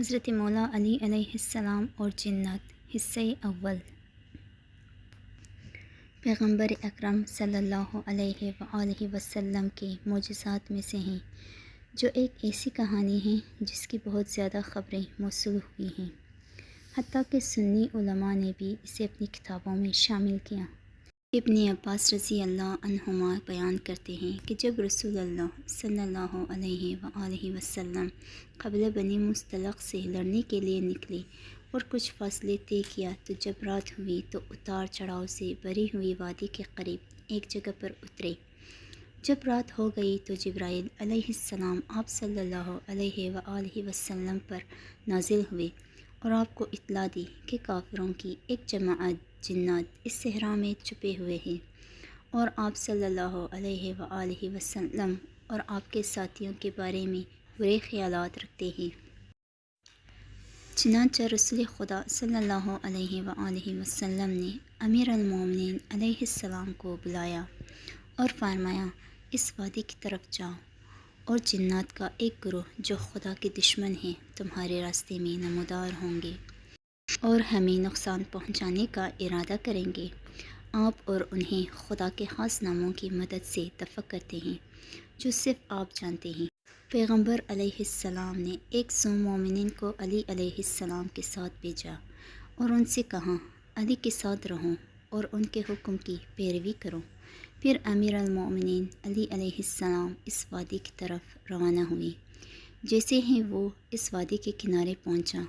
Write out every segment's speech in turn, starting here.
حضرت مولا علی علیہ السلام اور جنات حصہ اول۔ پیغمبر اکرم صلی اللہ علیہ وآلہ وسلم کے معجزات میں سے ہیں، جو ایک ایسی کہانی ہے جس کی بہت زیادہ خبریں موصول ہوئی ہیں، حتیٰ کہ سنی علماء نے بھی اسے اپنی کتابوں میں شامل کیا۔ ابن عباس رضی اللہ عنہما بیان کرتے ہیں کہ جب رسول اللہ صلی اللہ علیہ وآلہ وسلم قبل بنی مصطلق سے لڑنے کے لیے نکلے اور کچھ فاصلے طے کیا تو جب رات ہوئی تو اتار چڑھاؤ سے بھری ہوئی وادی کے قریب ایک جگہ پر اترے۔ جب رات ہو گئی تو جبرائیل علیہ السلام آپ صلی اللہ علیہ وآلہ وسلم پر نازل ہوئے اور آپ کو اطلاع دی کہ کافروں کی ایک جماعت جنات اس صحرا میں چھپے ہوئے ہیں اور آپ صلی اللہ علیہ وآلہ وسلم اور آپ کے ساتھیوں کے بارے میں برے خیالات رکھتے ہیں۔ چنانچہ رسول خدا صلی اللہ علیہ وآلہ وسلم نے امیر المومنین علیہ السلام کو بلایا اور فرمایا، اس وادی کی طرف جاؤ اور جنات کا ایک گروہ جو خدا کے دشمن ہیں تمہارے راستے میں نمودار ہوں گے اور ہمیں نقصان پہنچانے کا ارادہ کریں گے۔ آپ اور انہیں خدا کے خاص ناموں کی مدد سے دفع کرتے ہیں جو صرف آپ جانتے ہیں۔ پیغمبر علیہ السلام نے 100 مومنین کو علی علیہ السلام کے ساتھ بھیجا اور ان سے کہا، علی کے ساتھ رہو اور ان کے حکم کی پیروی کرو۔ پھر امیر المومنین علی علیہ السلام اس وادی کی طرف روانہ ہوئے۔ جیسے ہی وہ اس وادی کے کنارے پہنچا،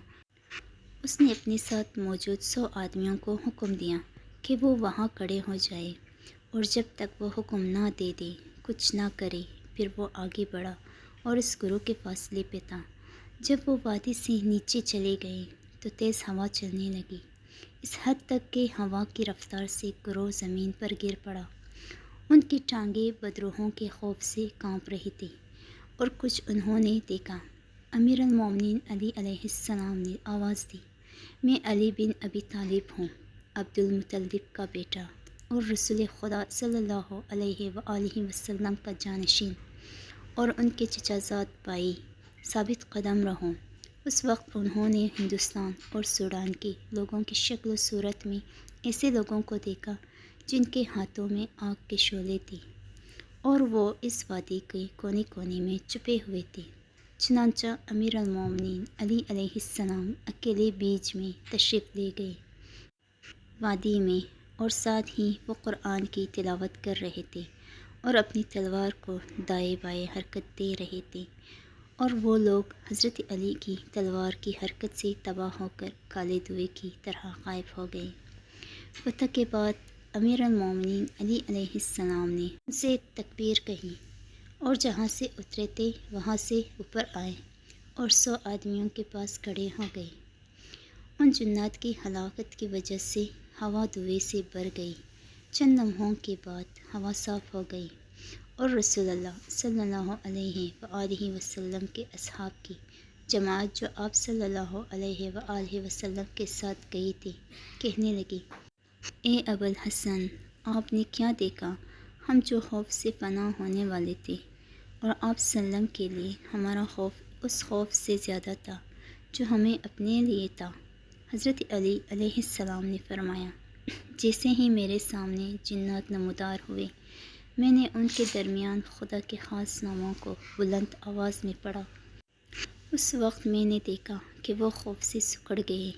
اس نے اپنے ساتھ موجود 100 آدمیوں کو حکم دیا کہ وہ وہاں کھڑے ہو جائے اور جب تک وہ حکم نہ دے دے کچھ نہ کرے۔ پھر وہ آگے بڑھا اور اس گروہ کے فاصلے پہ تھا۔ جب وہ وادی سے نیچے چلے گئے تو تیز ہوا چلنے لگی، اس حد تک کہ ہوا کی رفتار سے گروہ زمین پر گر پڑا۔ ان کی ٹانگیں بدروحوں کے خوف سے کانپ رہی تھی اور کچھ انہوں نے دیکھا۔ امیر المومنین علی علیہ السلام نے آواز دی، میں علی بن ابی طالب ہوں، عبد المطلب کا بیٹا اور رسول خدا صلی اللہ علیہ وآلہ وسلم کا جانشین، اور ان کے چچا زاد بھائی، ثابت قدم رہو۔ اس وقت انہوں نے ہندوستان اور سوڈان کے لوگوں کی شکل و صورت میں ایسے لوگوں کو دیکھا جن کے ہاتھوں میں آگ کے شعلے تھے اور وہ اس وادی کے کونے کونے میں چھپے ہوئے تھے۔ چنانچہ امیر المومنین علی علیہ السلام اکیلے بیچ میں تشریف لے گئے وادی میں، اور ساتھ ہی وہ قرآن کی تلاوت کر رہے تھے اور اپنی تلوار کو دائیں بائیں حرکت دے رہے تھے، اور وہ لوگ حضرت علی کی تلوار کی حرکت سے تباہ ہو کر کالے دھوئے کی طرح غائب ہو گئے۔ فتح کے بعد امیر المومنین علی علیہ السلام نے ان سے تکبیر کہی اور جہاں سے اترے تھے وہاں سے اوپر آئے اور 100 آدمیوں کے پاس کھڑے ہو گئے۔ ان جنات کی ہلاکت کی وجہ سے ہوا دھوئے سے بھر گئی۔ چند لمحوں کے بعد ہوا صاف ہو گئی اور رسول اللہ صلی اللہ علیہ وآلہ وسلم کے اصحاب کی جماعت جو آپ صلی اللہ علیہ وآلہ وسلم کے ساتھ گئی تھی کہنے لگی، اے ابو الحسن، آپ نے کیا دیکھا؟ ہم جو خوف سے پناہ ہونے والے تھے اور آپ سلم کے لیے ہمارا خوف اس خوف سے زیادہ تھا جو ہمیں اپنے لیے تھا۔ حضرت علی علیہ السلام نے فرمایا، جیسے ہی میرے سامنے جنات نمودار ہوئے، میں نے ان کے درمیان خدا کے خاص ناموں کو بلند آواز میں پڑھا۔ اس وقت میں نے دیکھا کہ وہ خوف سے سکڑ گئے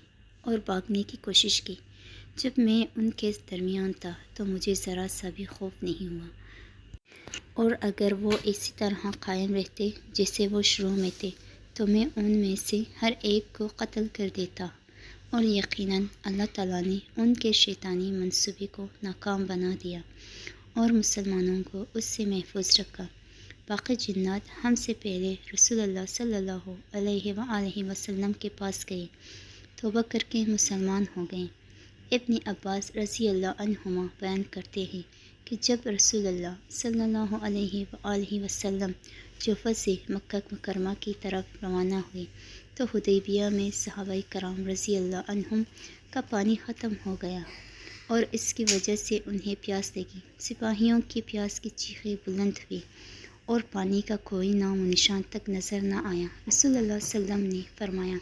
اور بھاگنے کی کوشش کی۔ جب میں ان کے درمیان تھا تو مجھے ذرا سا بھی خوف نہیں ہوا، اور اگر وہ اسی طرح قائم رہتے جیسے وہ شروع میں تھے تو میں ان میں سے ہر ایک کو قتل کر دیتا، اور یقیناً اللہ تعالیٰ نے ان کے شیطانی منصوبے کو ناکام بنا دیا اور مسلمانوں کو اس سے محفوظ رکھا۔ باقی جنات ہم سے پہلے رسول اللہ صلی اللہ علیہ وآلہ وسلم کے پاس گئے، توبہ کر کے مسلمان ہو گئے۔ ابن عباس رضی اللہ عنہما بیان کرتے ہیں کہ جب رسول اللہ صلی اللہ علیہ وآلہ وسلم جوفہ سے مکہ مکرمہ کی طرف روانہ ہوئے تو حدیبیہ میں صحابہ کرام رضی اللہ عنہم کا پانی ختم ہو گیا اور اس کی وجہ سے انہیں پیاس لگی۔ سپاہیوں کی پیاس کی چیخیں بلند ہوئی اور پانی کا کوئی نام و نشان تک نظر نہ آیا۔ رسول اللہ صلی اللہ علیہ وسلم نے فرمایا،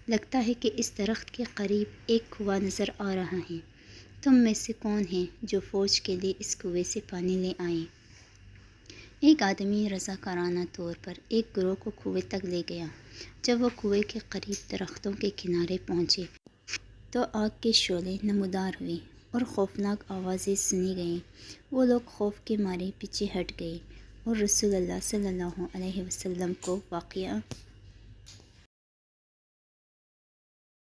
لگتا ہے کہ اس درخت کے قریب ایک کنواں نظر آ رہا ہے، تم میں سے کون ہے جو فوج کے لیے اس کنویں سے پانی لے آئیں؟ ایک آدمی رضاکارانہ طور پر ایک گروہ کو کنویں تک لے گیا۔ جب وہ کنویں کے قریب درختوں کے کنارے پہنچے تو آگ کے شعلے نمودار ہوئے اور خوفناک آوازیں سنی گئیں۔ وہ لوگ خوف کے مارے پیچھے ہٹ گئے اور رسول اللہ صلی اللہ علیہ وسلم کو واقعہ